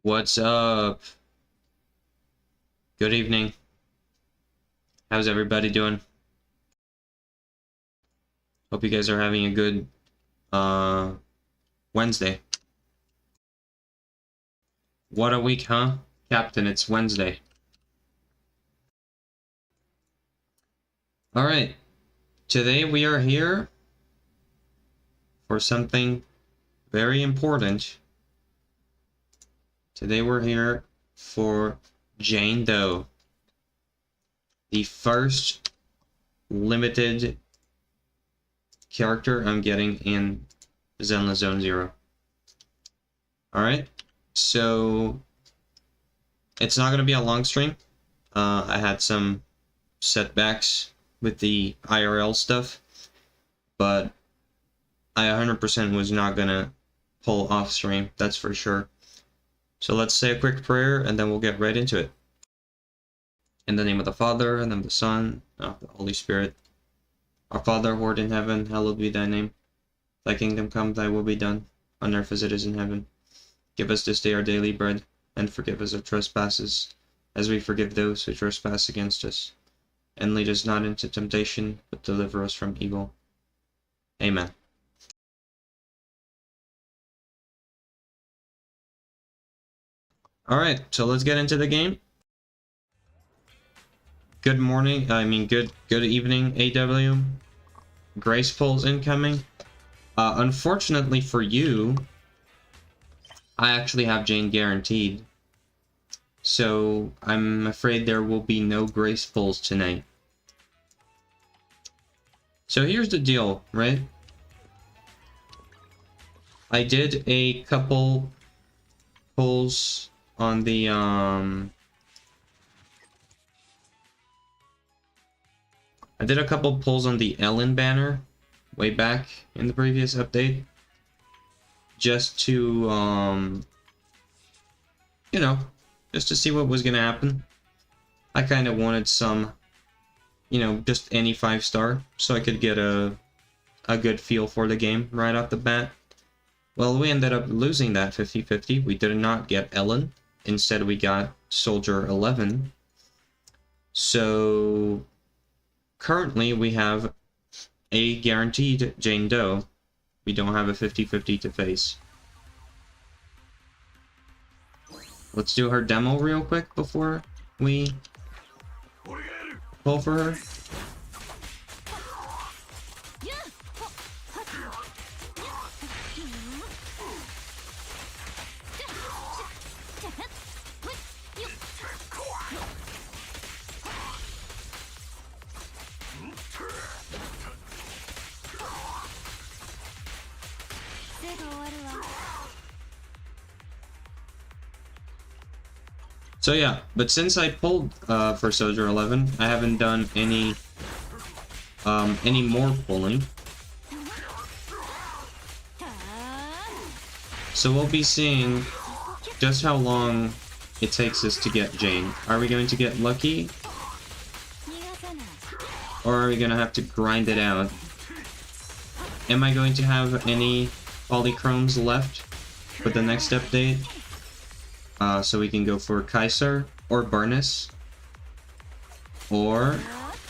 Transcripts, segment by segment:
What's up? Good evening. How's everybody doing? Hope you guys are having a good Wednesday. What a week, huh? Captain, it's Wednesday. Alright. Today we are here for something very important. Today we're here for Jane Doe, the first limited character I'm getting in Zenless Zone Zero. Alright, so it's not going to be a long stream. I had some setbacks with the IRL stuff, but I 100% was not going to pull off stream, that's for sure. So let's say a quick prayer, and then we'll get right into it. In the name of the Father, and of the Son, and of the Holy Spirit. Our Father, who art in heaven, hallowed be thy name. Thy kingdom come, thy will be done, on earth as it is in heaven. Give us this day our daily bread, and forgive us our trespasses, as we forgive those who trespass against us. And lead us not into temptation, but deliver us from evil. Amen. Alright, so let's get into the game. Good morning, good evening, AW. Grace pulls incoming. Unfortunately for you, I actually have Jane guaranteed. So I'm afraid there will be no Grace pulls tonight. So here's the deal, right? I did a couple pulls on the I did a couple pulls on the Ellen banner way back in the previous update, just to you know, just to see what was gonna happen. I kind of wanted some, you know, just any 5-star, so I could get a good feel for the game right off the bat. Well, we ended up losing that 50-50. We did not get Ellen. Instead, we got Soldier 11. So currently, we have a guaranteed Jane Doe. We don't have a 50-50 to face. Let's do her demo real quick before we pull for her. So yeah, but since I pulled for Soldier 11, I haven't done any more pulling. So we'll be seeing just how long it takes us to get Jane. Are we going to get lucky? Or are we going to have to grind it out? Am I going to have any polychromes left for the next update? So we can go for Kaiser or Burnus? Or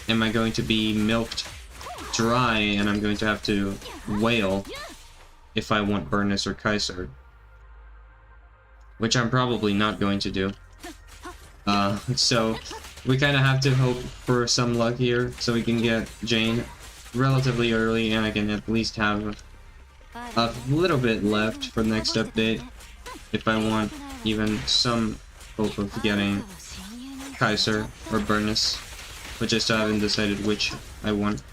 am I going to be milked dry and I'm going to have to wail if I want Burnus or Kaiser? Which I'm probably not going to do. So we kind of have to hope for some luck here so we can get Jane relatively early and I can at least have a little bit left for the next update if I want even some hope of getting Kaiser or Burnus, which I still haven't decided which I want.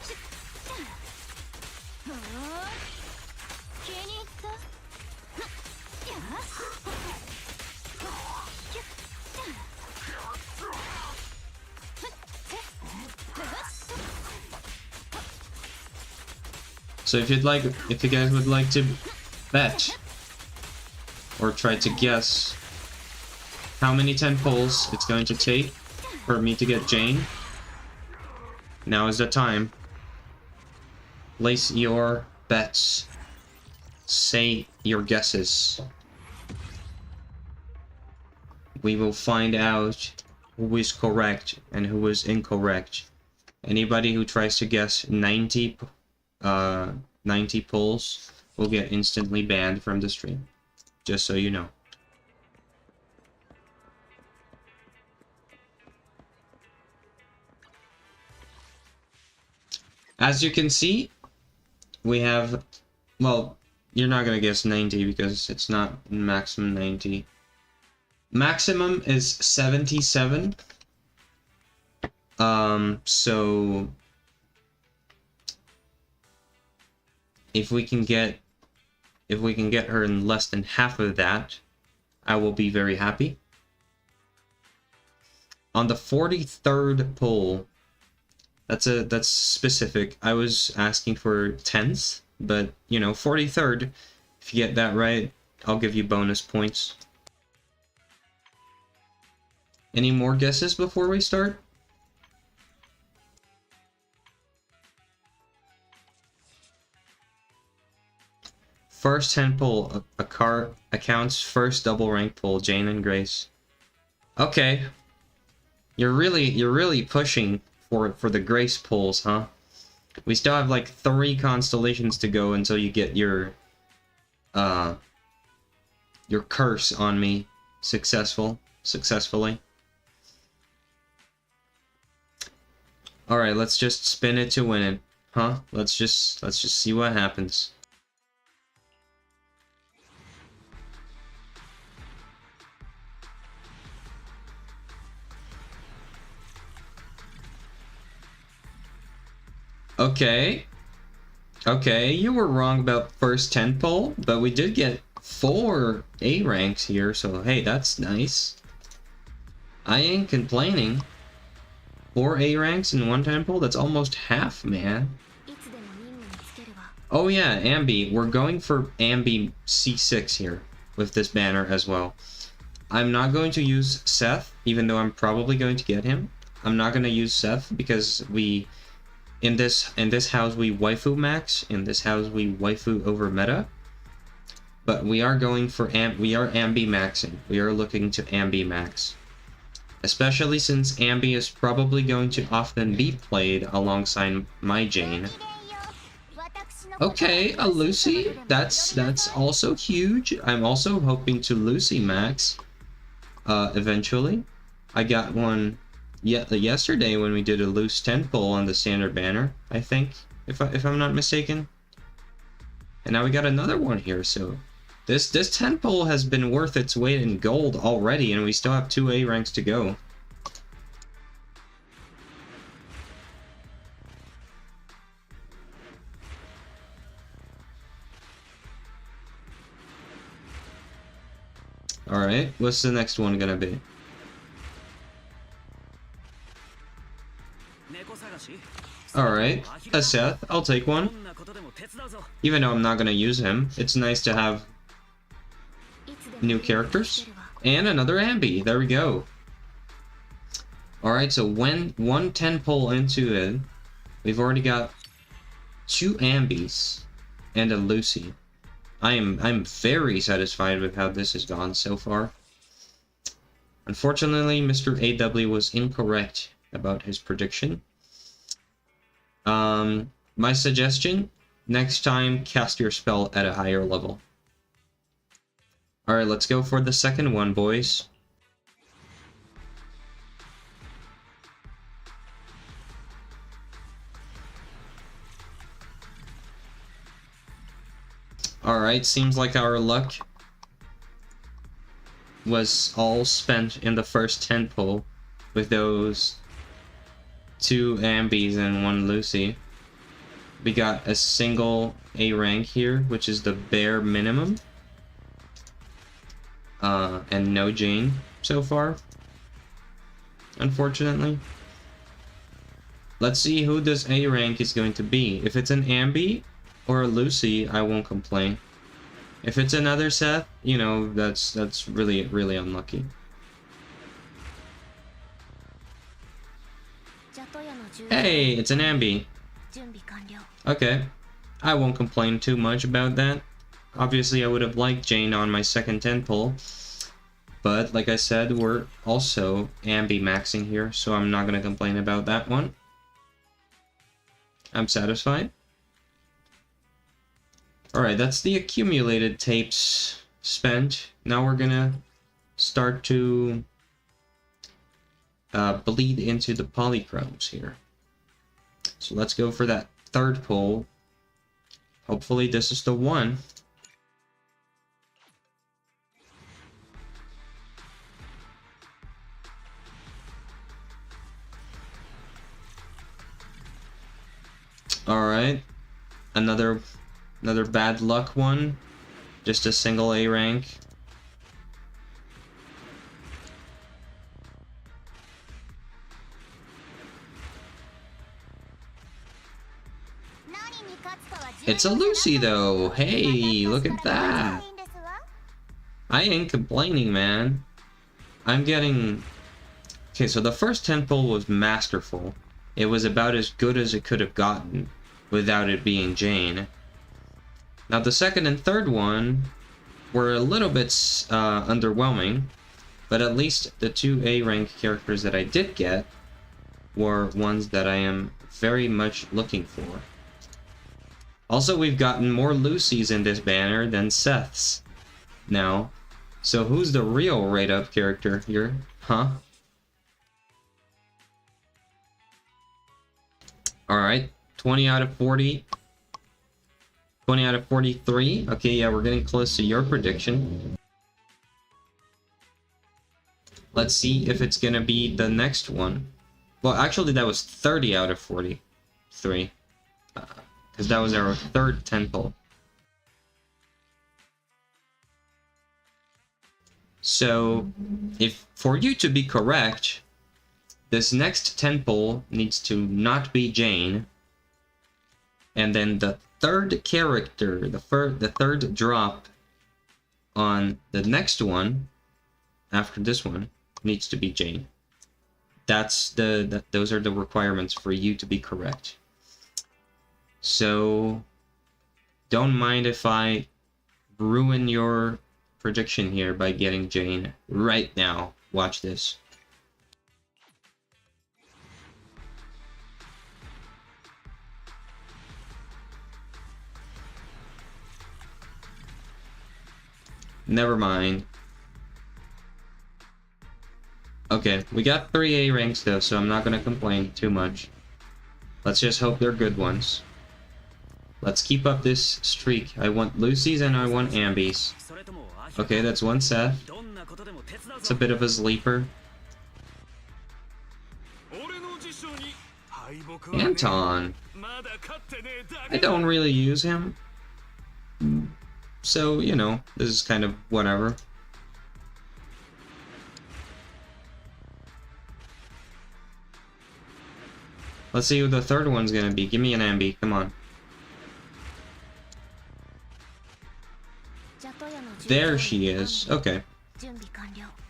So if you guys would like to bet or try to guess how many 10 pulls it's going to take for me to get Jane, now is the time. Place your bets. Say your guesses. we will find out who is correct and who is incorrect. Anybody who tries to guess 90 pulls will get instantly banned from the stream. Just so you know. As you can see, we have, well, you're not gonna guess 90 because it's not maximum 90. Maximum is 77. So if we can get her in less than half of that, I will be very happy. On the 43rd pull, that's specific. I was asking for 10th, but you know, 43rd, if you get that right, I'll give you bonus points. Any more guesses before we start? First 10 pull, a car accounts first double rank pull, Jane and Grace. Okay. You're really pushing for the Grace pulls, huh? We still have like 3 constellations to go until you get your curse on me successfully. Alright, let's just spin it to win it. Huh? Let's just see what happens. Okay. Okay, you were wrong about first 10 pull, but we did get 4 A ranks here, so hey, that's nice. I ain't complaining. 4 A ranks in 1 10 pull, that's almost half, man. Oh yeah, Ambi. We're going for Ambi C6 here with this banner as well. I'm not going to use Seth, even though I'm probably going to get him. I'm not going to use Seth because we... In this house we waifu max, in this house we waifu over meta. But we are going for we are Ambi maxing. We are looking to Ambi max. Especially since Ambi is probably going to often be played alongside my Jane. Okay, a Lucy. That's also huge. I'm also hoping to Lucy max eventually. I got one yesterday when we did a loose 10 pull on the standard banner, I think, if I'm not mistaken. And now we got another one here, so this 10 pull has been worth its weight in gold already, and we still have 2 A ranks to go. Alright, what's the next one gonna be? Alright, a Seth, I'll take one. Even though I'm not gonna use him, it's nice to have new characters. And another Ambi, there we go. Alright, so when 110 pull into it, we've already got 2 Ambis and a Lucy. I'm very satisfied with how this has gone so far. Unfortunately, Mr. AW was incorrect about his prediction. My suggestion, next time cast your spell at a higher level. Alright, let's go for the second one, boys. Alright, seems like our luck was all spent in the first 10 pull with those 2 Ambis and 1 Lucy. We got a single A rank here, which is the bare minimum. And no Jane so far, unfortunately. Let's see who this A rank is going to be. If it's an Ambi or a Lucy, I won't complain. If it's another Seth, you know, that's really unlucky. Hey, it's an Ambi. Okay, I won't complain too much about that. Obviously, I would have liked Jane on my second 10 pull, But like I said, we're also ambi-maxing here, so I'm not going to complain about that one. I'm satisfied. Alright, that's the accumulated tapes spent. Now we're gonna start to bleed into the polychromes here. So let's go for that third pull. Hopefully this is the one. Alright, another bad luck one. Just a single A rank. It's a Lucy though. Hey, look at that. I ain't complaining, man. I'm getting... Okay, so the first 10 pull was masterful. It was about as good as it could have gotten without it being Jane. Now the second and third one were a little bit underwhelming, but at least the 2 A rank characters that I did get were ones that I am very much looking for. Also, we've gotten more Lucys in this banner than Seths now. So who's the real rate-up character here? Huh? Alright, 20 out of 40. 20 out of 43. Okay, yeah, we're getting close to your prediction. Let's see if it's gonna be the next one. Well, actually, that was 30 out of 43. Because that was our third 10 pull. So, if for you to be correct, this next 10 pull needs to not be Jane. And then the third character, the third drop on the next one, after this one, needs to be Jane. Those are the requirements for you to be correct. So, don't mind if I ruin your prediction here by getting Jane right now. Watch this. Never mind. Okay, we got 3 A ranks though, so I'm not gonna complain too much. Let's just hope they're good ones. Let's keep up this streak. I want Lucy's and I want Ambies. Okay, that's one Seth. It's a bit of a sleeper. Anton. I don't really use him. So, you know, this is kind of whatever. Let's see who the third one's gonna be. Give me an Ambi, come on. There she is. Okay.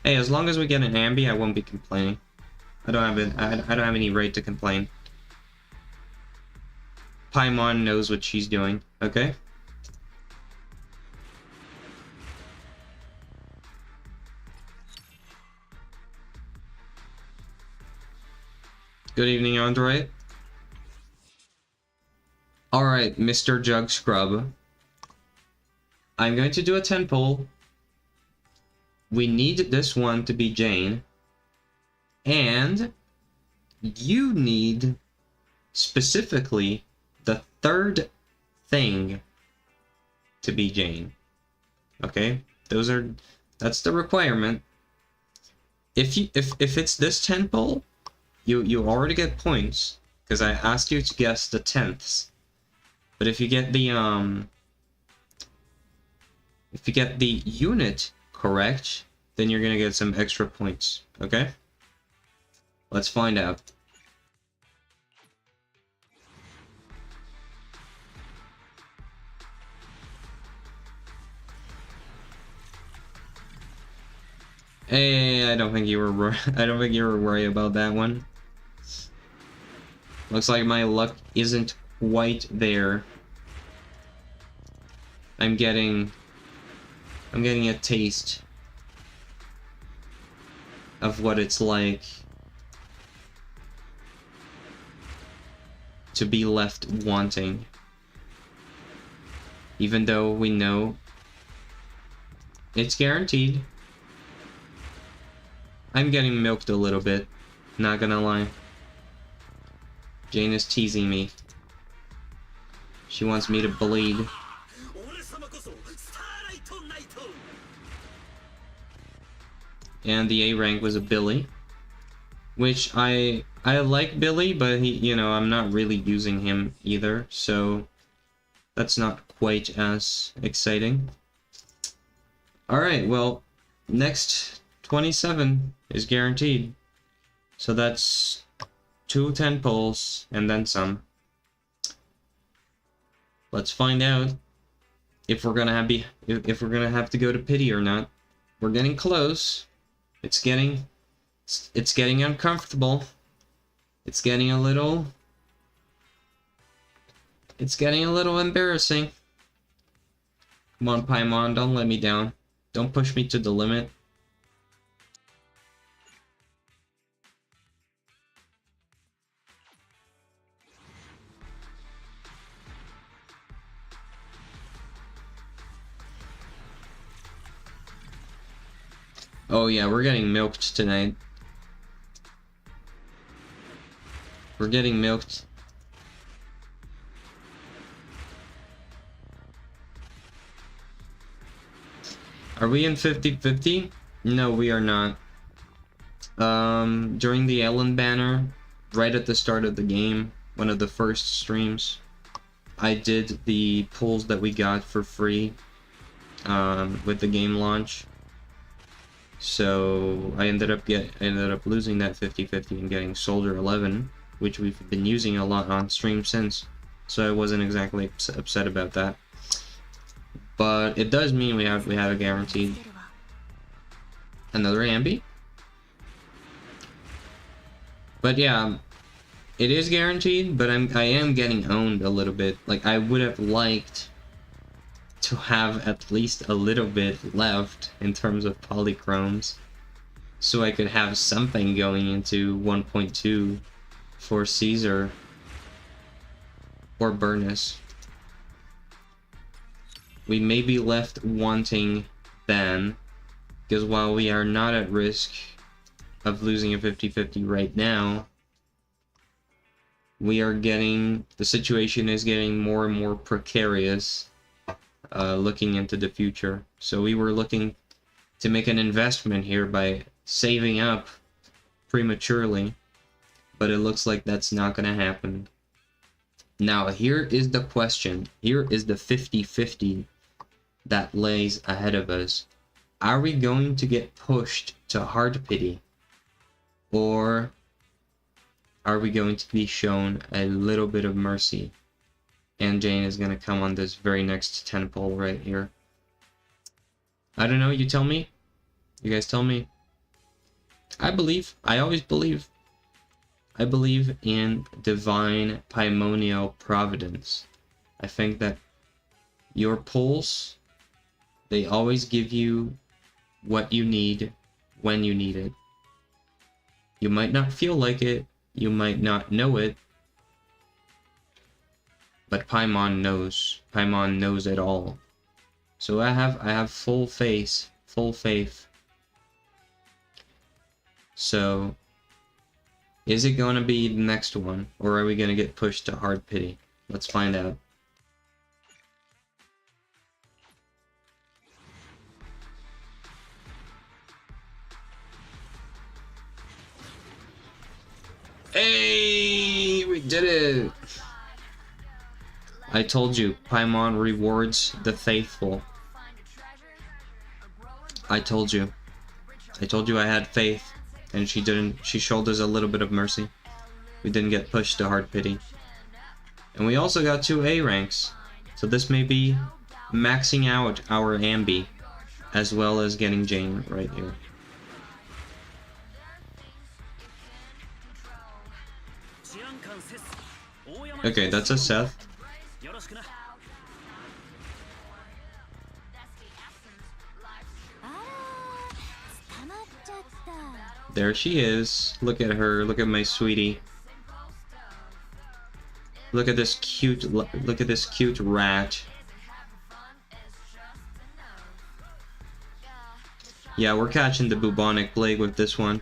Hey, as long as we get an Ambi, I won't be complaining. I don't have any right to complain. Paimon knows what she's doing. Okay. Good evening, Android. Alright, Mr. Jug Scrub. I'm going to do a 10 pull. We need this one to be Jane. And you need specifically the third thing to be Jane. Okay? That's the requirement. If it's this 10 pull, you already get points because I asked you to guess the tenths. But if you get the unit correct, then you're gonna get some extra points. Okay? Let's find out. Hey, I don't think you were worried about that one. Looks like my luck isn't quite there. I'm getting a taste of what it's like to be left wanting. Even though we know it's guaranteed. I'm getting milked a little bit, not gonna lie. Jane is teasing me. She wants me to bleed. And the A rank was a Billy, which I like Billy, but he, you know, I'm not really using him either, so that's not quite as exciting. Alright, well, next 27 is guaranteed. So that's 2 10 pulls and then some. Let's find out if we're gonna have to go to pity or not. We're getting close. It's getting uncomfortable. It's getting a little embarrassing. Come on, Paimon, don't let me down. Don't push me to the limit. Oh yeah, we're getting milked tonight. We're getting milked. Are we in 50-50? No, we are not. During the Ellen banner, right at the start of the game, one of the first streams, I did the pulls that we got for free with the game launch. So I ended up losing that 50-50 and getting Soldier 11, which we've been using a lot on stream since. So I wasn't exactly upset about that. But it does mean we have a guaranteed another ambi. But yeah, it is guaranteed, but I am getting owned a little bit. Like, I would have liked to have at least a little bit left in terms of polychromes, so I could have something going into 1.2 for Caesar or Burnus. We may be left wanting then, because while we are not at risk of losing a 50-50 right now, the situation is getting more and more precarious looking into the future. So we were looking to make an investment here by saving up prematurely, but it looks like that's not going to happen. Now, here is the question. Here is the 50-50 that lays ahead of us. Are we going to get pushed to hard pity? Or are we going to be shown a little bit of mercy? And Jane is going to come on this very next 10 pull right here. I don't know, you tell me. You guys tell me. I always believe. I believe in divine Paimonial providence. I think that your pulls, they always give you what you need when you need it. You might not feel like it, you might not know it, but Paimon knows. Paimon knows it all. So I have full faith. So is it going to be the next one, or are we going to get pushed to hard pity? Let's find out. Hey, we did it! I told you, Paimon rewards the faithful. I told you I had faith, and she didn't. She showed us a little bit of mercy. We didn't get pushed to hard pity. And we also got 2 A ranks, so this may be maxing out our ambi, as well as getting Jane right here. Okay, that's a Seth. There she is. Look at her. Look at my sweetie. Look at this cute rat. Yeah, we're catching the bubonic plague with this one.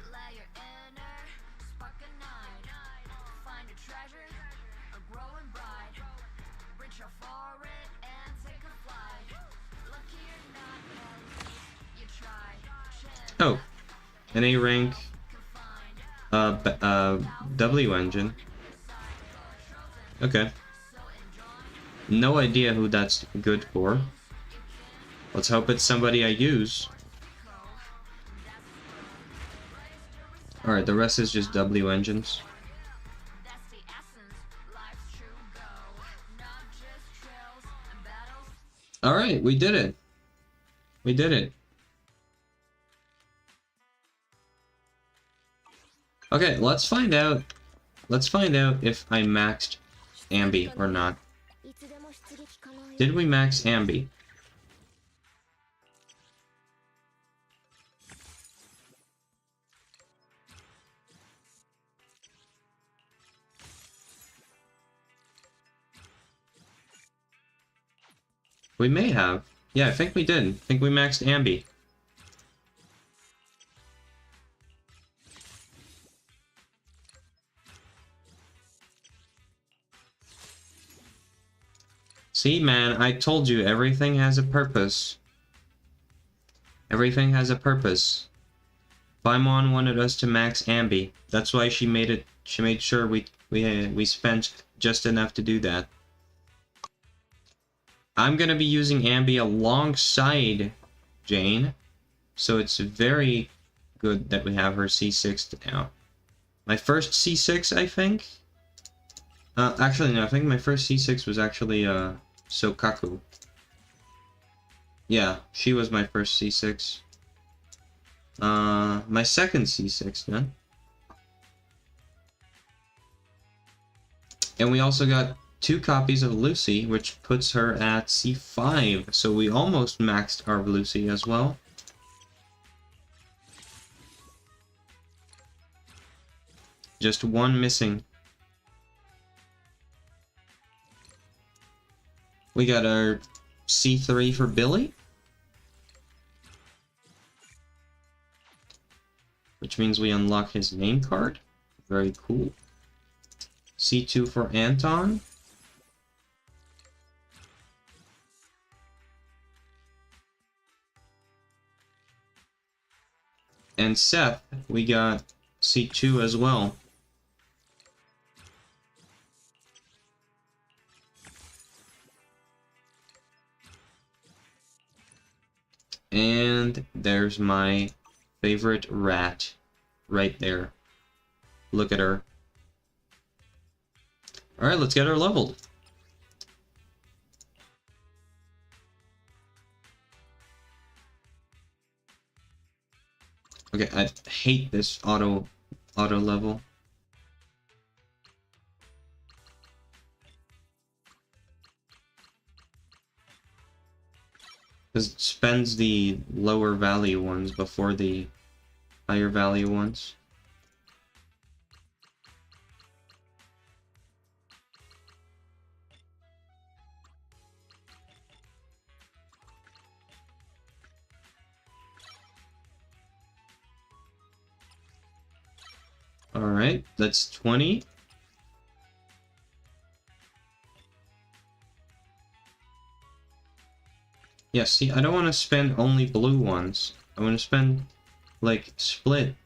Oh, an A rank W engine. Okay. No idea who that's good for. Let's hope it's somebody I use. Alright, the rest is just W engines. Alright, we did it. We did it. Okay, let's find out. Let's find out if I maxed Ambi or not. Did we max Ambi? We may have. Yeah, I think we did. I think we maxed Ambi. See, man, I told you everything has a purpose. Everything has a purpose. Paimon wanted us to max Ambi. That's why she made it. She made sure we spent just enough to do that. I'm gonna be using Ambi alongside Jane, so it's very good that we have her C6 now. My first C6, I think. Actually, no. I think my first C6 was actually Sokaku. Yeah, she was my first C6. My second C6 then. And we also got 2 copies of Lucy, which puts her at C5. So we almost maxed our Lucy as well. Just one missing. We got our C3 for Billy. Which means we unlock his name card. Very cool. C2 for Anton. And Seth, we got C2 as well. And there's my favorite rat right there. Look at her. Alright, let's get her leveled. Okay, I hate this auto level. Because it spends the lower value ones before the higher value ones. Alright, that's 20. Yeah, see, I don't want to spend only blue ones. I want to spend, like, split.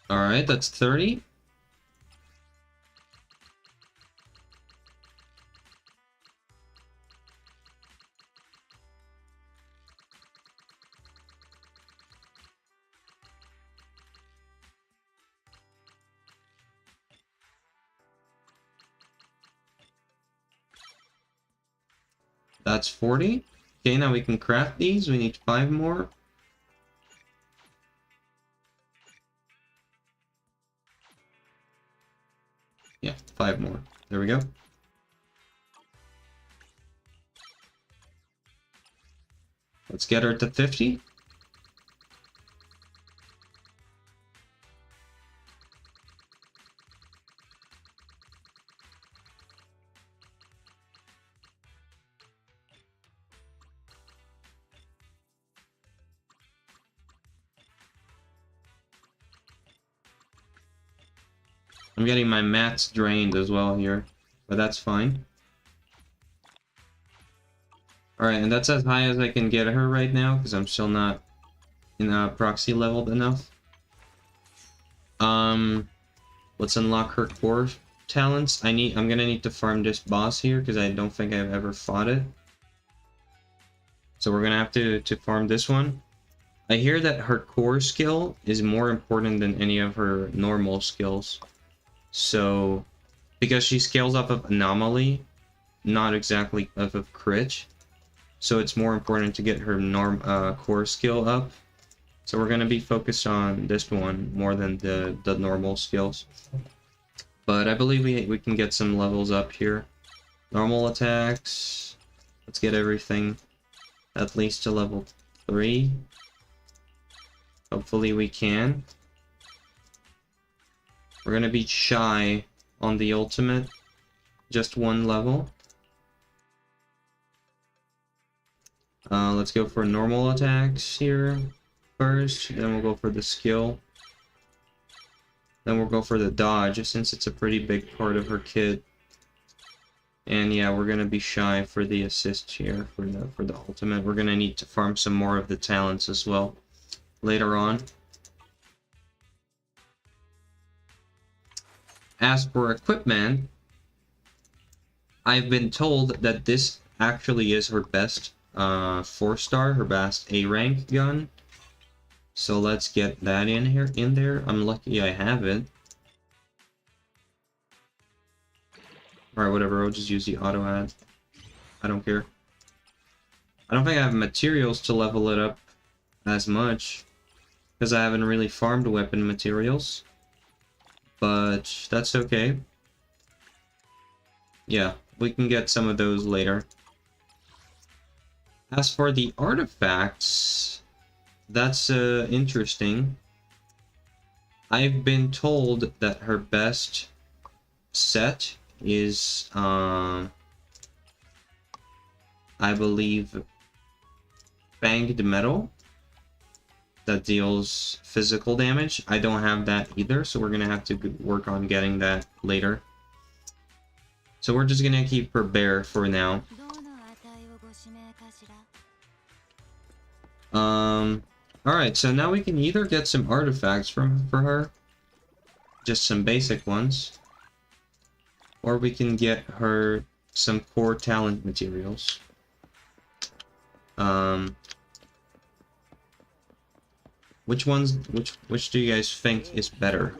Alright, that's 30. That's 40. Okay, now we can craft these. We need 5 more. Yeah, 5 more. There we go. Let's get her to 50. I'm getting my mats drained as well here, but that's fine. Alright, and that's as high as I can get her right now, because I'm still not in proxy leveled enough. Let's unlock her core talents. I'm gonna need to farm this boss here, because I don't think I've ever fought it. So we're gonna have to farm this one. I hear that her core skill is more important than any of her normal skills. So, because she scales off of anomaly, not exactly off of crit, so it's more important to get her core skill up. So we're gonna be focused on this one more than the normal skills. But I believe we can get some levels up here. Normal attacks. Let's get everything at least to level 3. Hopefully we can. We're gonna be shy on the ultimate. Just 1 level. Let's go for normal attacks here first. Then we'll go for the skill. Then we'll go for the dodge, since it's a pretty big part of her kit. And yeah, we're gonna be shy for the assist here for the ultimate. We're gonna need to farm some more of the talents as well later on. As for equipment, I've been told that this actually is her best 4-star, her best A rank gun. So let's get that in there. I'm lucky I have it. Alright, whatever, I'll just use the auto add. I don't care. I don't think I have materials to level it up as much, because I haven't really farmed weapon materials. But that's okay. Yeah, we can get some of those later. As for the artifacts, that's interesting. I've been told that her best set is, I believe, Fanged Metal. That deals physical damage. I don't have that either, so we're gonna have to work on getting that later. So we're just gonna keep her bare for now. Alright, so now we can either get some artifacts for her, just some basic ones, or we can get her some core talent materials. Which do you guys think is better?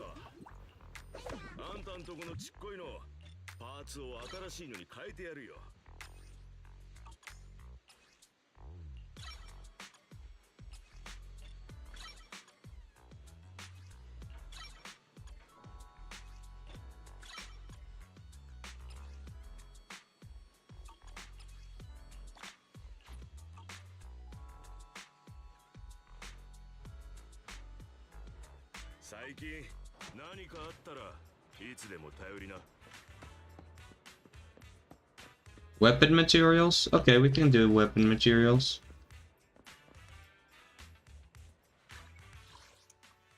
Weapon materials? Okay, we can do weapon materials.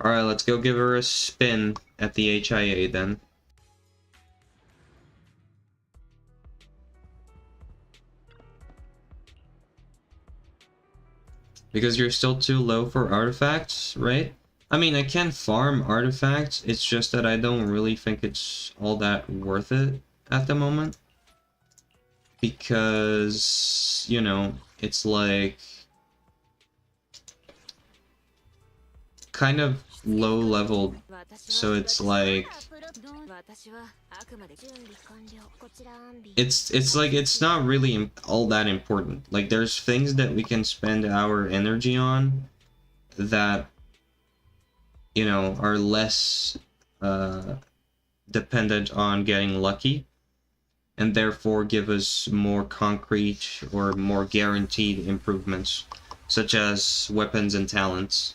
Alright, let's go give her a spin at the HIA then. Because you're still too low for artifacts, right? I mean, I can farm artifacts, it's just that I don't really think it's all that worth it at the moment. Because, you know, it's like kind of low level, so it's like it's not really all that important. Like, there's things that we can spend our energy on that, you know, are less dependent on getting lucky, and therefore give us more concrete or more guaranteed improvements, such as weapons and talents.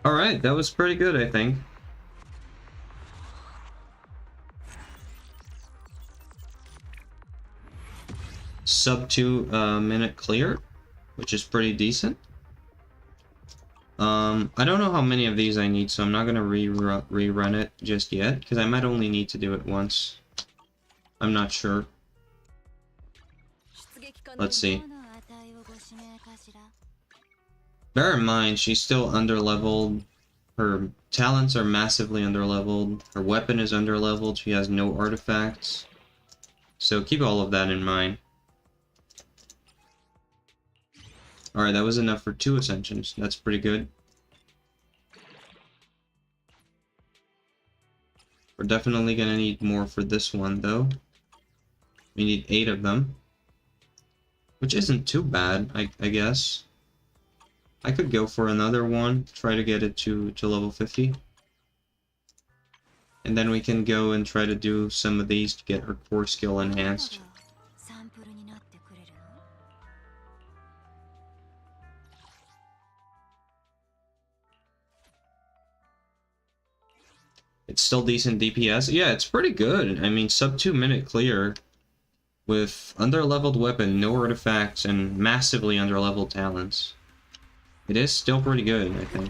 Alright, that was pretty good, I think. Sub 2 minute clear, which is pretty decent. I don't know how many of these I need, so I'm not going to rerun it just yet, because I might only need to do it once. I'm not sure. Let's see. Bear in mind, she's still underleveled. Her talents are massively underleveled. Her weapon is underleveled. She has no artifacts. So keep all of that in mind. Alright, that was enough for 2 ascensions. That's pretty good. We're definitely gonna need more for this one, though. We need 8 of them. Which isn't too bad, I guess. I could go for another one, try to get it to level 50. And then we can go and try to do some of these to get her core skill enhanced. It's still decent DPS. Yeah, it's pretty good. I mean, sub 2 minute clear with underleveled weapon, no artifacts, and massively underleveled talents. It is still pretty good, I think.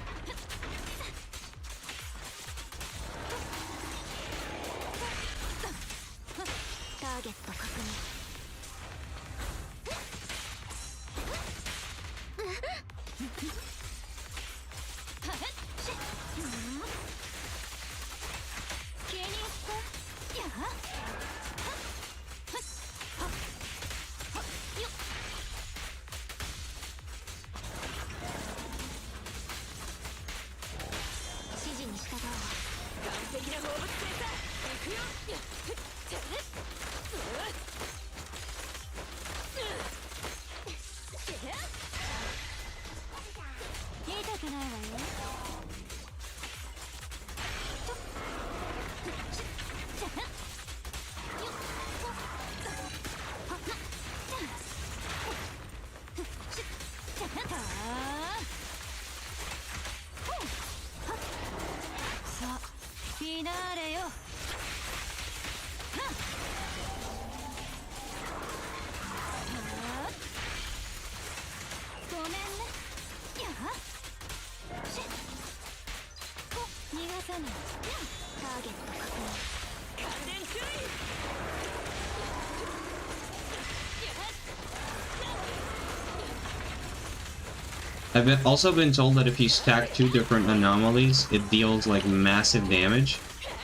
also been told that if you stack 2 different anomalies, it deals like massive damage.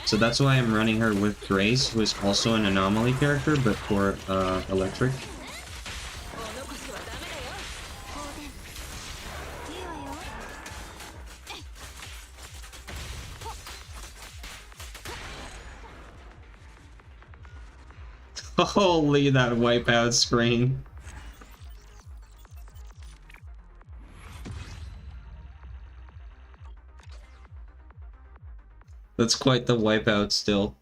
So that's why I'm running her with Grace, who is also an anomaly character, but for electric. Holy, that wipeout screen. That's quite the wipeout still.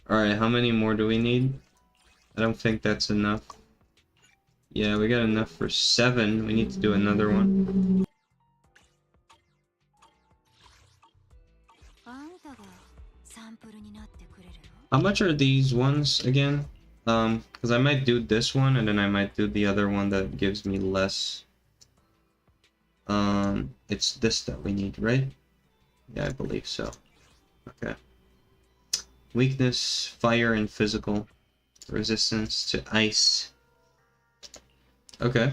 Alright, how many more do we need? I don't think that's enough. Yeah, we got enough for 7. We need to do another one. How much are these ones again? Because I might do this one, and then I might do the other one that gives me less. It's this that we need, right? Yeah, I believe so. Okay. Weakness, fire, and physical. Resistance to ice. Okay.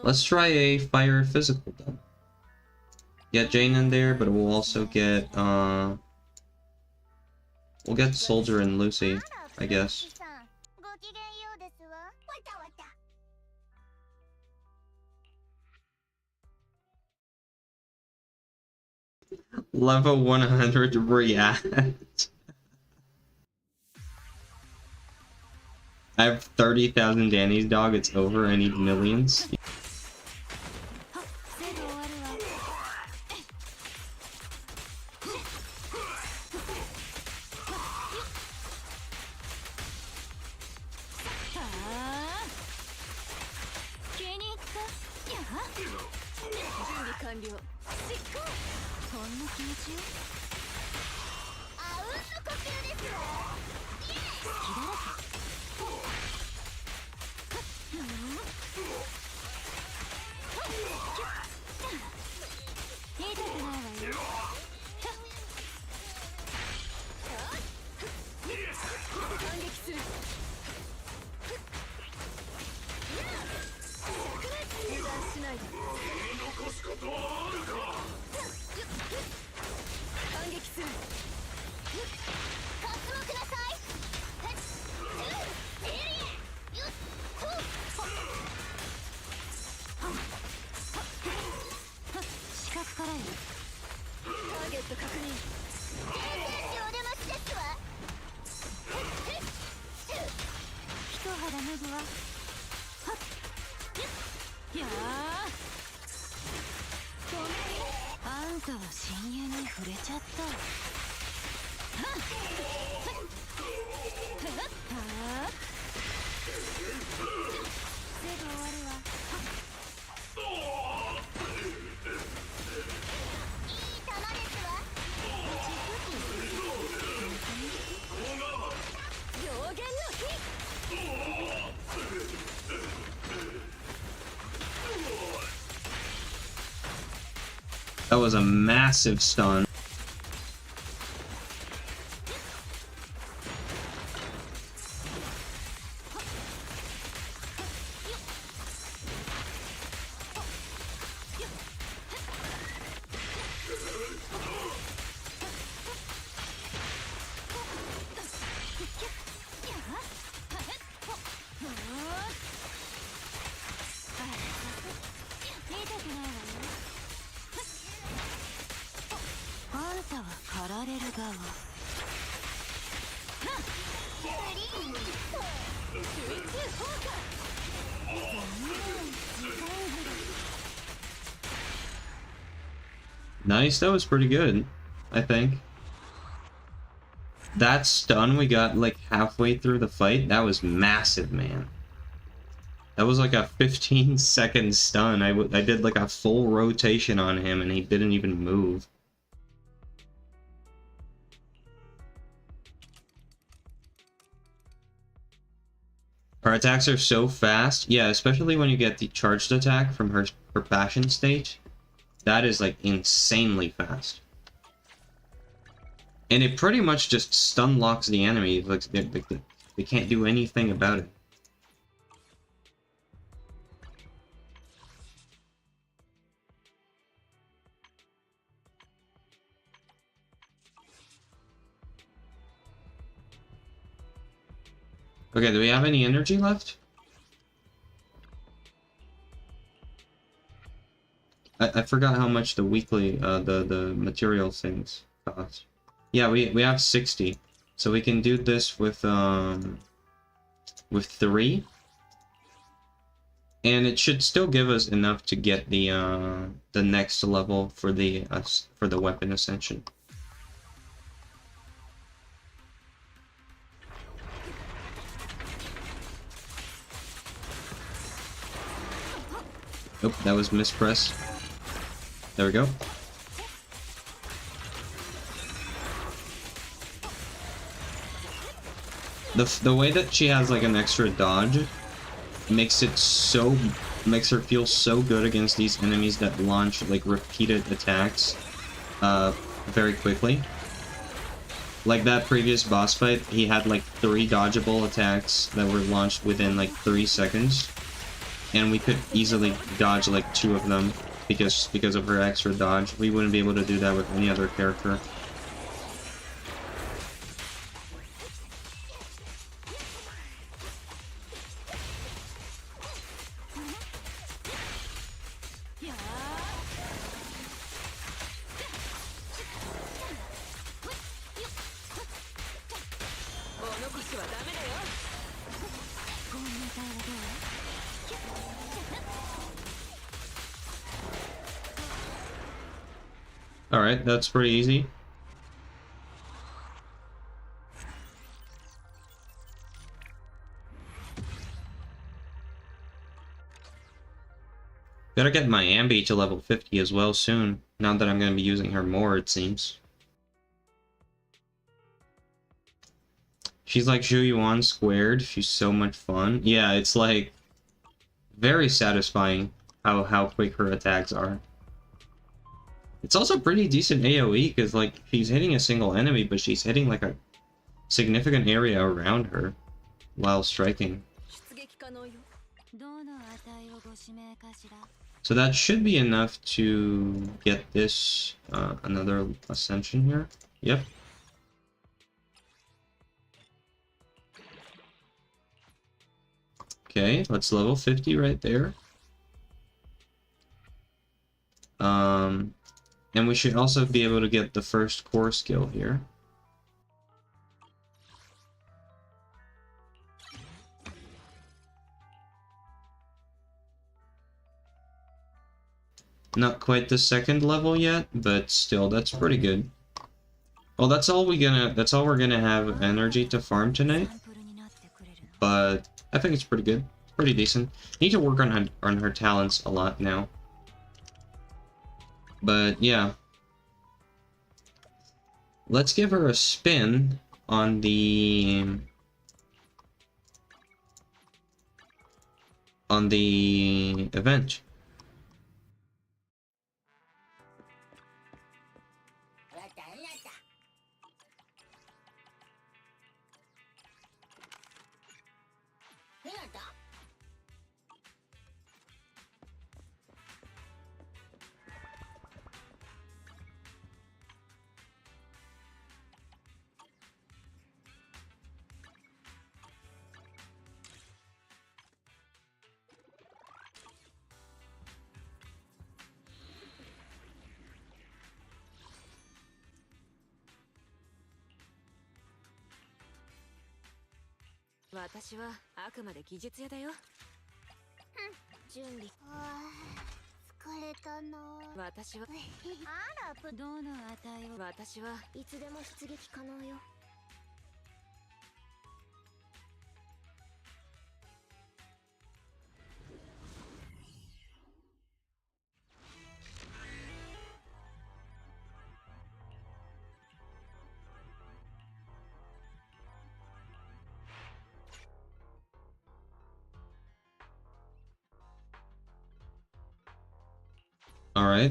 Let's try a fire physical then. Get Jane in there, but we'll also get, we'll get Soldier and Lucy, I guess. Level 100 react. I have 30,000 Danny's dog, it's over, I need millions. That was a massive stun. Nice, that was pretty good, I think. That stun we got like halfway through the fight, that was massive, man. That was like a 15-second stun. I did like a full rotation on him and he didn't even move. Her attacks are so fast. Yeah, especially when you get the charged attack from her passion stage. That is like insanely fast. And it pretty much just stun locks the enemy. Like they can't do anything about it. Okay, do we have any energy left? I forgot how much the weekly, the material things cost. Yeah, we have 60. So we can do this with 3. And it should still give us enough to get the next level for the weapon ascension. Oh, that was mispress. There we go. The way that she has like an extra dodge makes her feel so good against these enemies that launch like repeated attacks very quickly. Like that previous boss fight, he had like 3 dodgeable attacks that were launched within like 3 seconds. And we could easily dodge like 2 of them because of her extra dodge. We wouldn't be able to do that with any other character. Alright, that's pretty easy. Gotta get my Ambi to level 50 as well soon, now that I'm gonna be using her more, it seems. She's like Zhu Yuan squared, she's so much fun. Yeah, it's like very satisfying how quick her attacks are. It's also pretty decent AoE, because like she's hitting a single enemy, but she's hitting like a significant area around her while striking. So that should be enough to get this another ascension here. Yep. Okay, let's level 50 right there. And we should also be able to get the first core skill here. Not quite the second level yet, but still, that's pretty good. Well, that's all we're gonna have energy to farm tonight. But I think it's pretty good. Pretty decent. Need to work on her talents a lot now. But yeah. Let's give her a spin on the event. All right.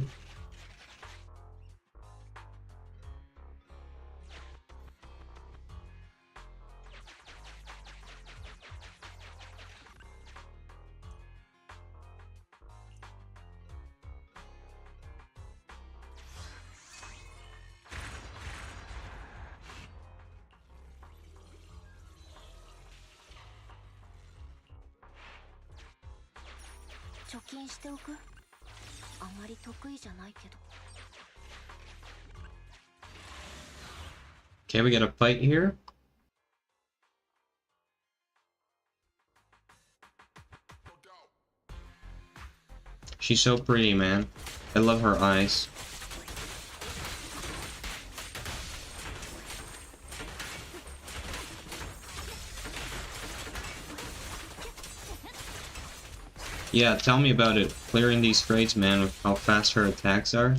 Okay, we got a fight here. She's so pretty, man. I love her eyes. Yeah, tell me about it. Clearing these frays, man, with how fast her attacks are.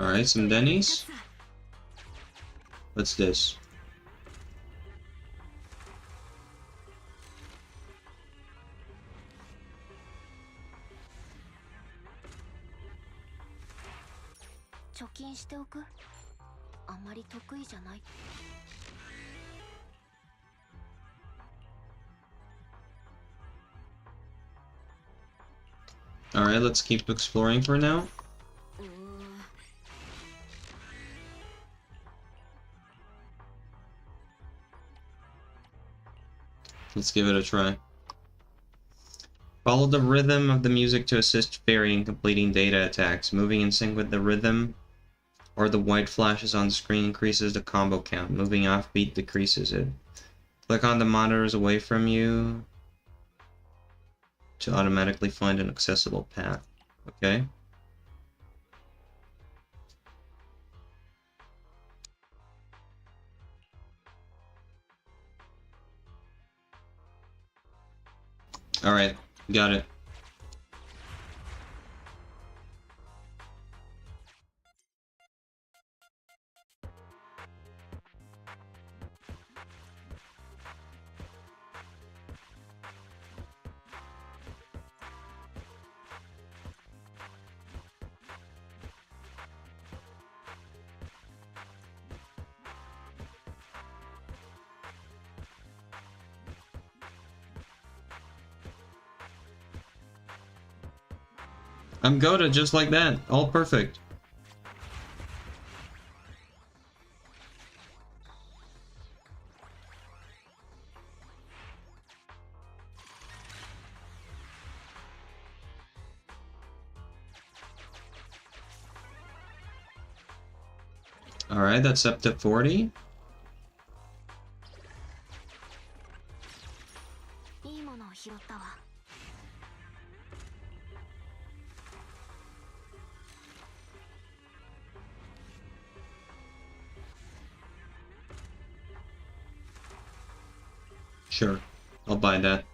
Alright, some Denny's. What's this? Alright, let's keep exploring for now. Let's give it a try. Follow the rhythm of the music to assist Fairy in completing data attacks. Moving in sync with the rhythm or the white flashes on the screen increases the combo count. Moving offbeat decreases it. Click on the monitors away from you to automatically find an accessible path. Okay. Alright, got it. I'm Goda, just like that. All perfect. Alright, that's up to 40. Sure, I'll buy that.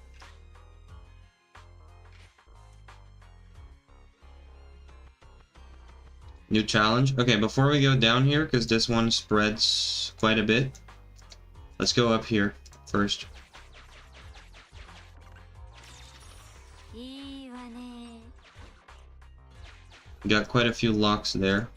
New challenge? Okay, before we go down here, because this one spreads quite a bit, let's go up here first. Got quite a few locks there.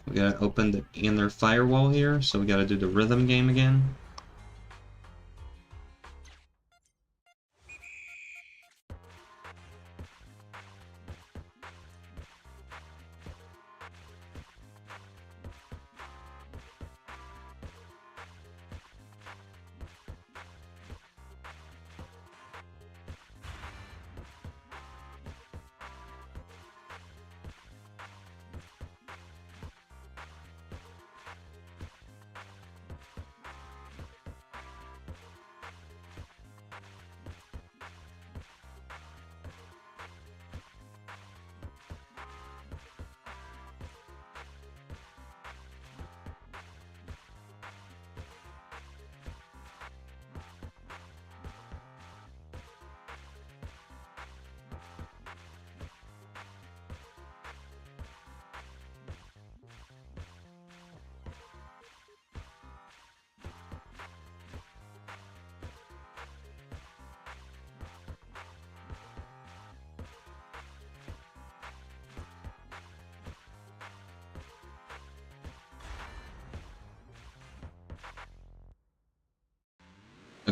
We gotta open the inner firewall here, so we gotta do the rhythm game again.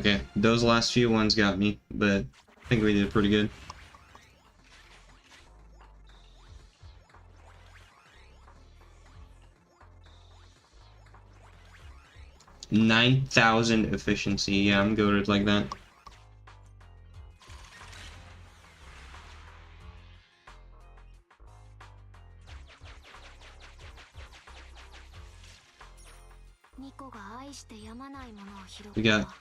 Okay, those last few ones got me, but I think we did pretty good. $9,000 efficiency. Yeah, I'm goated like that. We got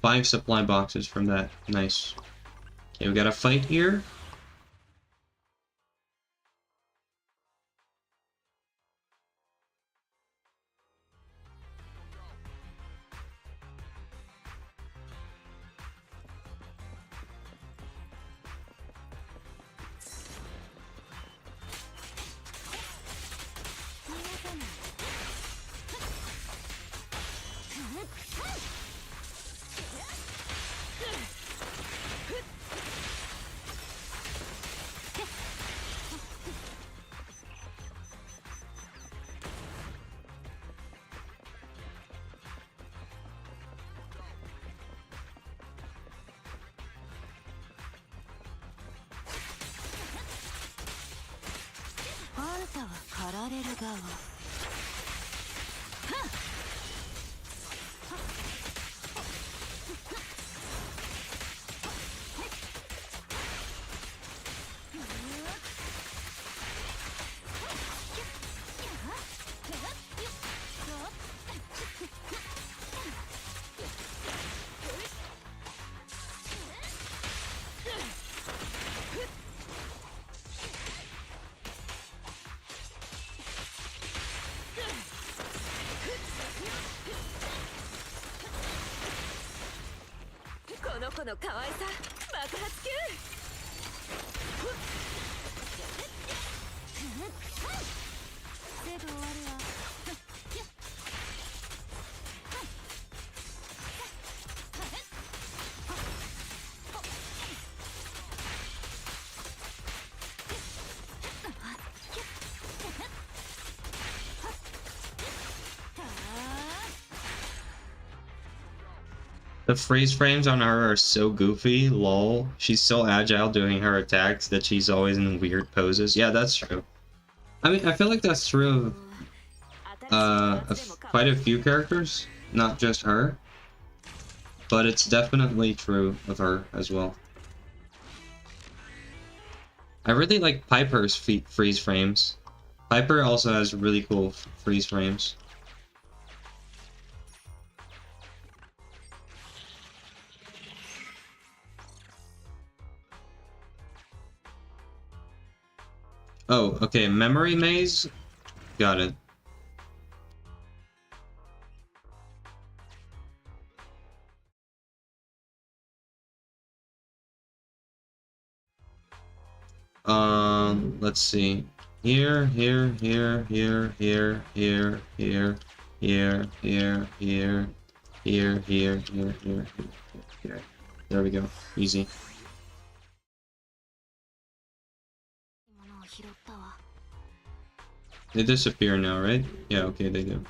5 supply boxes from that. Nice. Okay, we got a fight here. The freeze frames on her are so goofy, lol. She's so agile doing her attacks that she's always in weird poses. Yeah, that's true. I mean, I feel like that's true of quite a few characters, not just her. But it's definitely true of her as well. I really like Piper's freeze frames. Piper also has really cool freeze frames. Oh, okay, memory maze? Got it. Let's see. Here, here, here, here, here, here, here, here, here, here, here, here, here, here, here. There we go. Easy. They disappear now, right? Yeah, okay, they do.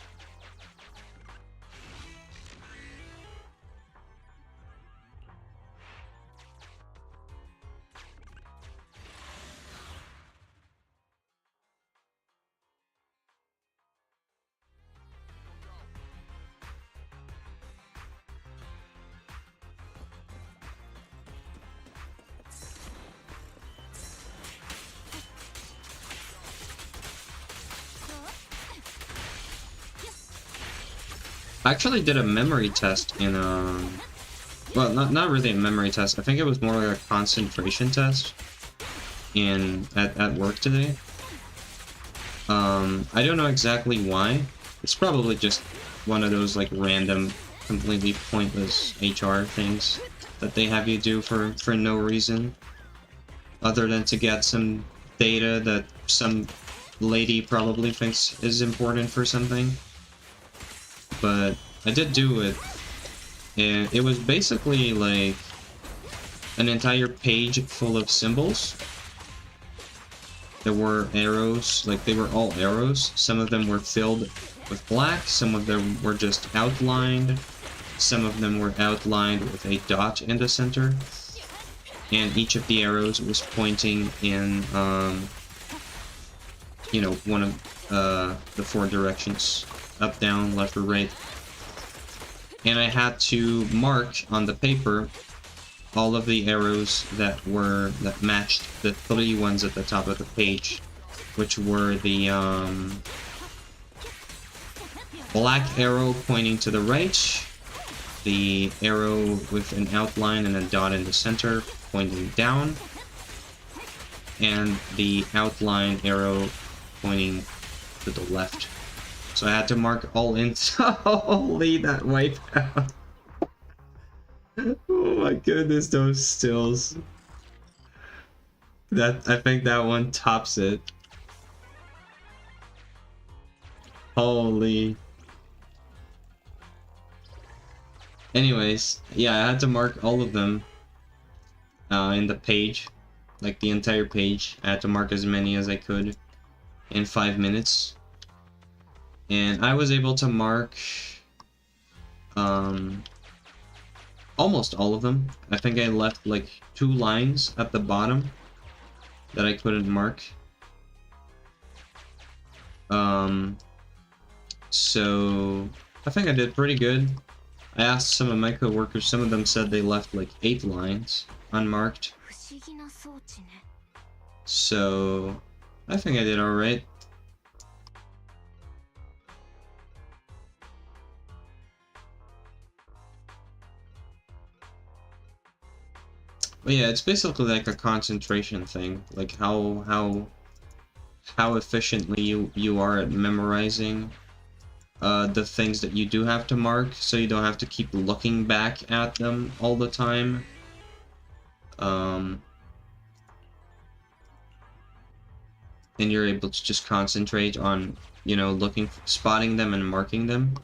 I actually did a memory test in well, not really a memory test. I think it was more like a concentration test at work today. I don't know exactly why. It's probably just one of those like random, completely pointless HR things that they have you do for no reason other than to get some data that some lady probably thinks is important for something. But I did do it, and it was basically like an entire page full of symbols. There were arrows, like they were all arrows. Some of them were filled with black, some of them were just outlined, some of them were outlined with a dot in the center, and each of the arrows was pointing in, you know, one of the 4 directions, up, down, left, or right. And I had to mark on the paper all of the arrows that matched the 3 ones at the top of the page, which were the black arrow pointing to the right, the arrow with an outline and a dot in the center pointing down, and the outline arrow pointing to the left. So I had to mark all in. Holy, that wipe out. Oh my goodness, those stills. I think that one tops it. Holy. Anyways, yeah, I had to mark all of them in the page, like the entire page. I had to mark as many as I could in 5 minutes. And I was able to mark almost all of them. I think I left like 2 lines at the bottom that I couldn't mark. So I think I did pretty good. I asked some of my coworkers, some of them said they left like 8 lines unmarked. So I think I did alright. But yeah, it's basically like a concentration thing, like how efficiently you are at memorizing the things that you do have to mark, so you don't have to keep looking back at them all the time. And you're able to just concentrate on, you know, spotting them and marking them.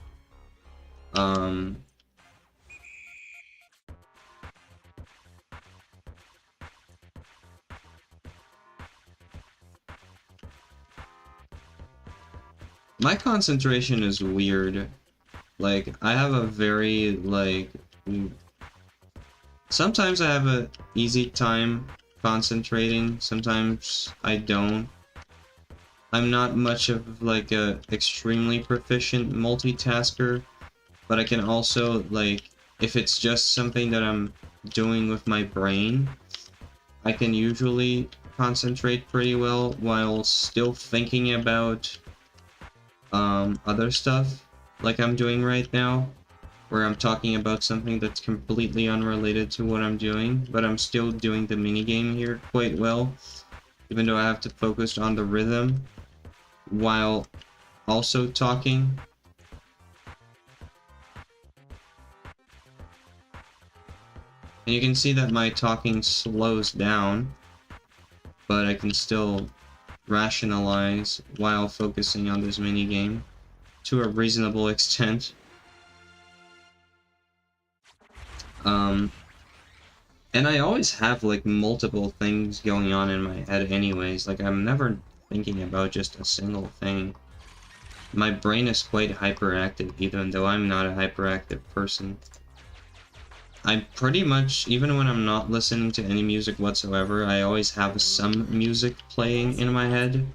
My concentration is weird. Like, I have a very, like... Sometimes I have an easy time concentrating, sometimes I don't. I'm not much of, like, a extremely proficient multitasker, but I can also, like, if it's just something that I'm doing with my brain, I can usually concentrate pretty well while still thinking about other stuff, like I'm doing right now, where I'm talking about something that's completely unrelated to what I'm doing, but I'm still doing the minigame here quite well, even though I have to focus on the rhythm while also talking. And you can see that my talking slows down, but I can still rationalize while focusing on this minigame to a reasonable extent. And I always have like multiple things going on in my head anyways, like I'm never thinking about just a single thing. My brain is quite hyperactive, even though I'm not a hyperactive person. I pretty much, even when I'm not listening to any music whatsoever, I always have some music playing in my head.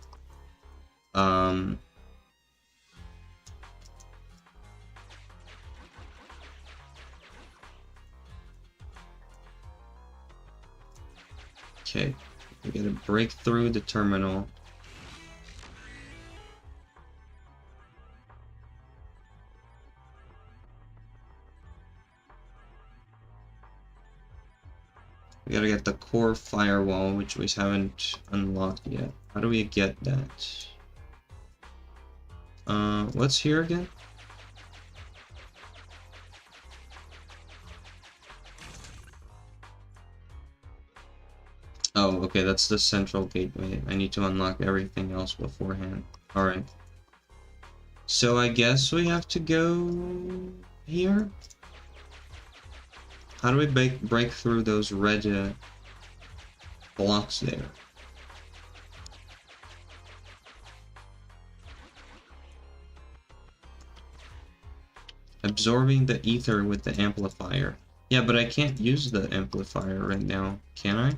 Okay, we gotta break through the terminal. We gotta get the core firewall, which we haven't unlocked yet. How do we get that? What's here again? Oh, okay, that's the central gateway. I need to unlock everything else beforehand. Alright. So I guess we have to go here? How do we break through those red blocks there? Absorbing the ether with the amplifier. Yeah, but I can't use the amplifier right now, can I?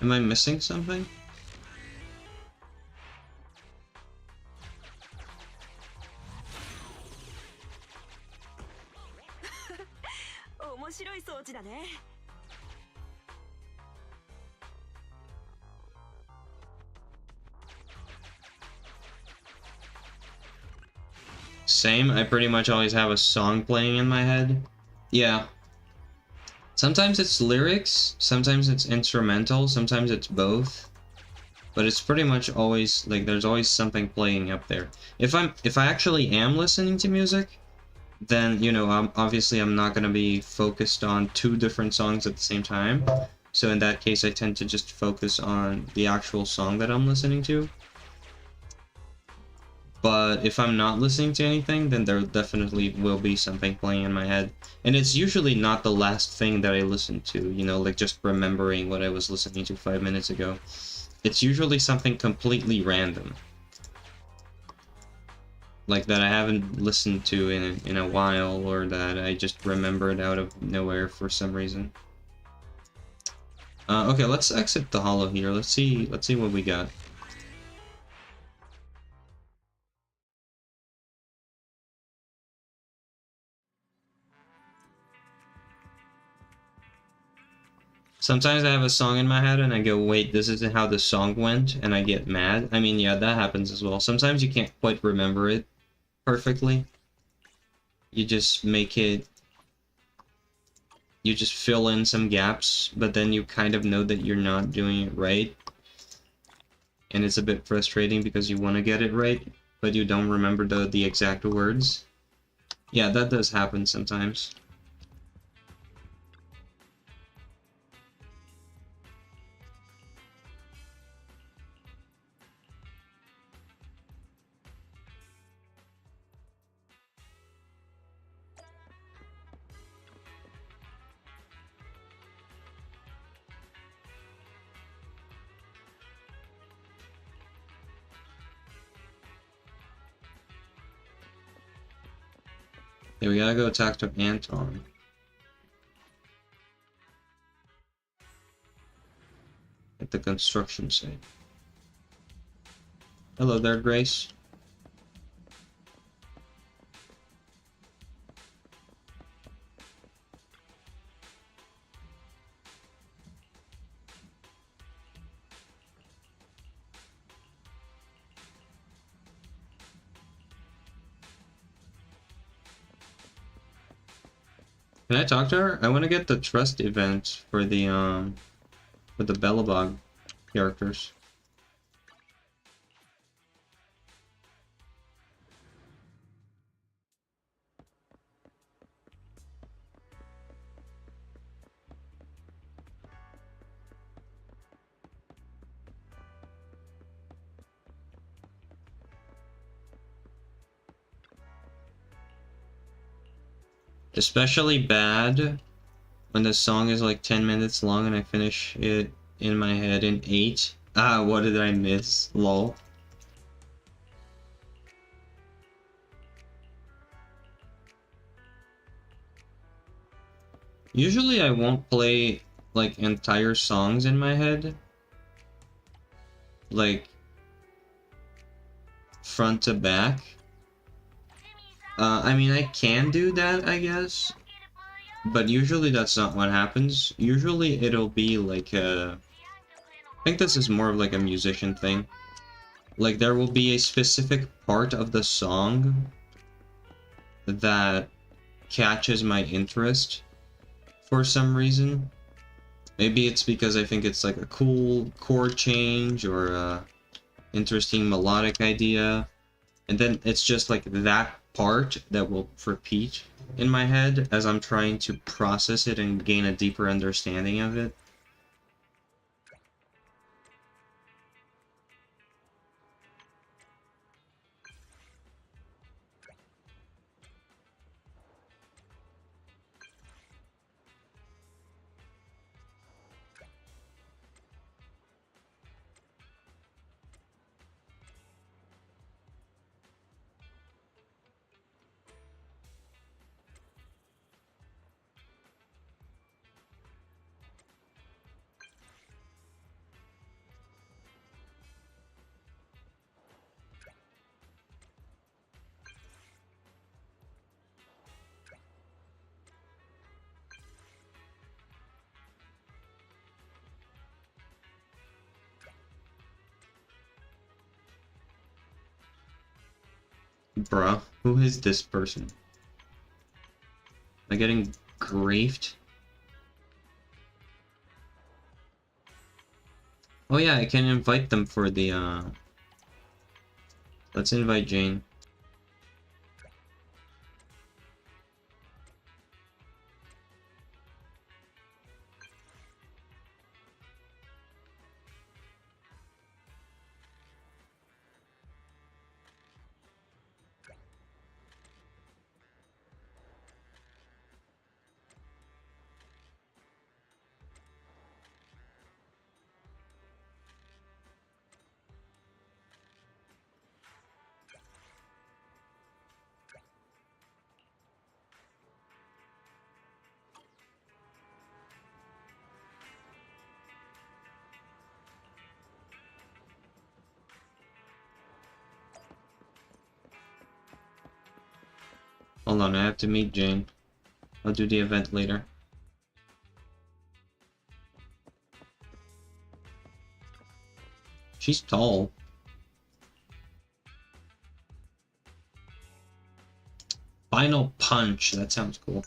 Am I missing something? Same, I pretty much always have a song playing in my head. Yeah. Sometimes it's lyrics, sometimes it's instrumental, sometimes it's both. But it's pretty much always, like, there's always something playing up there. If I actually am listening to music, then, you know, obviously I'm not going to be focused on two different songs at the same time. So in that case, I tend to just focus on the actual song that I'm listening to. But if I'm not listening to anything, then there definitely will be something playing in my head. And it's usually not the last thing that I listen to, you know, like just remembering what I was listening to 5 minutes ago. It's usually something completely random. Like that I haven't listened to in a while, or that I just remembered out of nowhere for some reason. Okay, let's exit the holo here. Let's see what we got. Sometimes I have a song in my head and I go, wait, this isn't how the song went, and I get mad. I mean, yeah, that happens as well. Sometimes you can't quite remember it perfectly. You just make it... You just fill in some gaps, but then you kind of know that you're not doing it right. And it's a bit frustrating because you want to get it right, but you don't remember the exact words. Yeah, that does happen sometimes. Yeah, we gotta go talk to Anton. At the construction site. Hello there, Grace. Can I talk to her? I want to get the trust event for the Bellabog characters. Especially bad when the song is like 10 minutes long and I finish it in my head in 8. Ah, what did I miss? Lol. Usually I won't play like entire songs in my head. Like front to back. I mean, I can do that, I guess. But usually that's not what happens. Usually it'll be like a... I think this is more of like a musician thing. Like there will be a specific part of the song that catches my interest for some reason. Maybe it's because I think it's like a cool chord change or a interesting melodic idea. And then it's just like that part that will repeat in my head as I'm trying to process it and gain a deeper understanding of it. Bruh, who is this person? Am I getting griefed? Oh yeah, I can invite them for the, let's invite Jane. Hold on, I have to meet Jane. I'll do the event later. She's tall. Final punch, that sounds cool.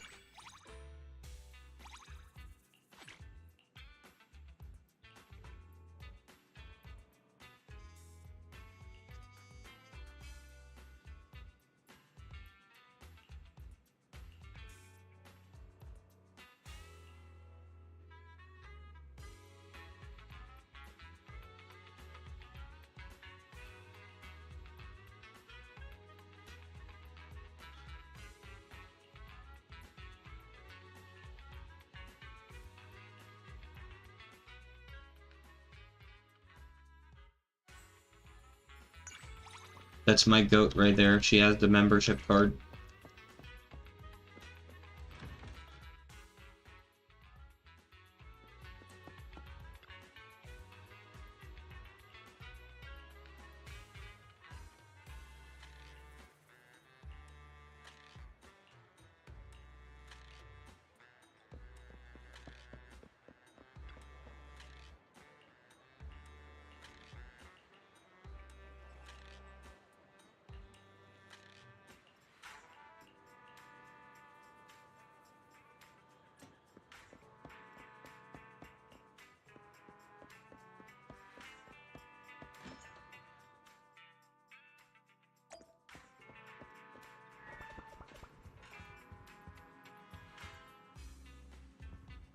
That's my goat right there. She has the membership card.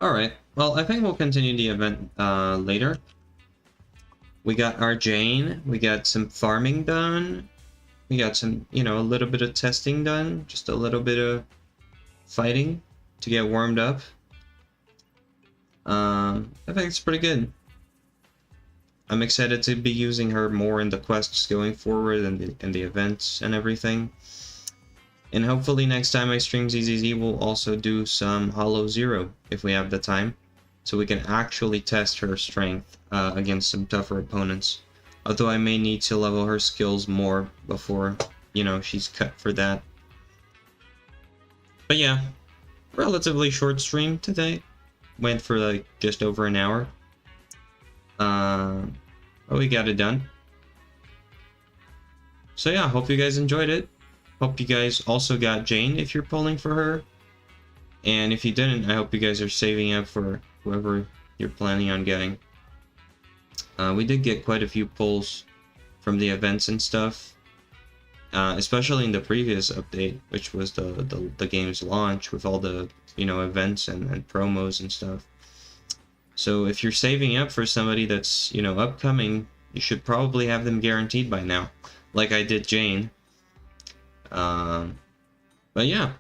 Alright, well, I think we'll continue the event later. We got our Jane, we got some farming done, we got some, you know, a little bit of testing done, just a little bit of fighting to get warmed up. I think it's pretty good. I'm excited to be using her more in the quests going forward and in the events and everything. And hopefully next time I stream ZZZ, we'll also do some Hollow Zero if we have the time, so we can actually test her strength against some tougher opponents. Although I may need to level her skills more before, you know, she's cut for that. But yeah, relatively short stream today. Went for like just over an hour. But we got it done. So yeah, hope you guys enjoyed it. Hope you guys also got Jane if you're pulling for her. And if you didn't, I hope you guys are saving up for whoever you're planning on getting. We did get quite a few pulls from the events and stuff. Especially in the previous update, which was the game's launch with all the, you know, events and promos and stuff. So if you're saving up for somebody that's, you know, upcoming, you should probably have them guaranteed by now. Like I did Jane. But yeah,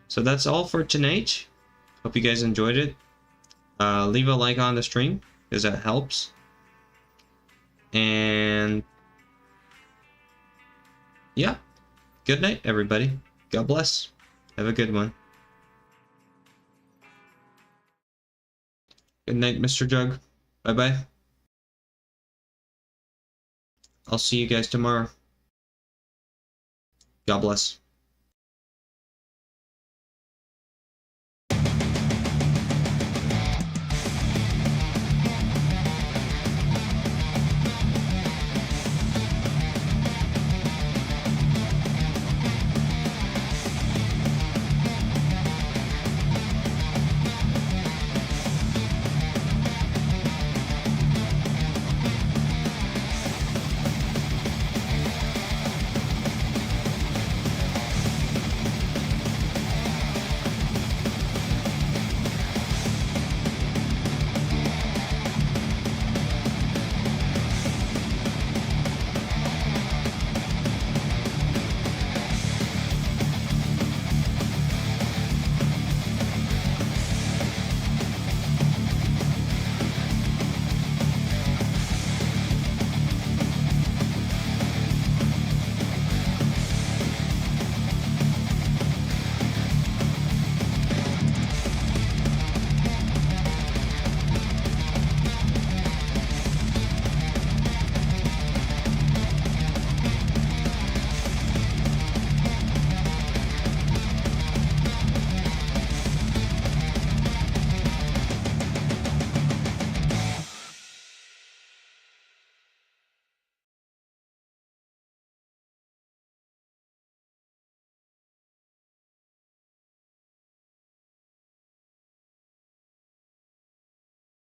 so that's all for tonight. Hope you guys enjoyed it. Leave a like on the stream, because that helps. And yeah, good night, everybody. God bless. Have a good one. Good night, Mr. Jug. Bye-bye. I'll see you guys tomorrow. God bless.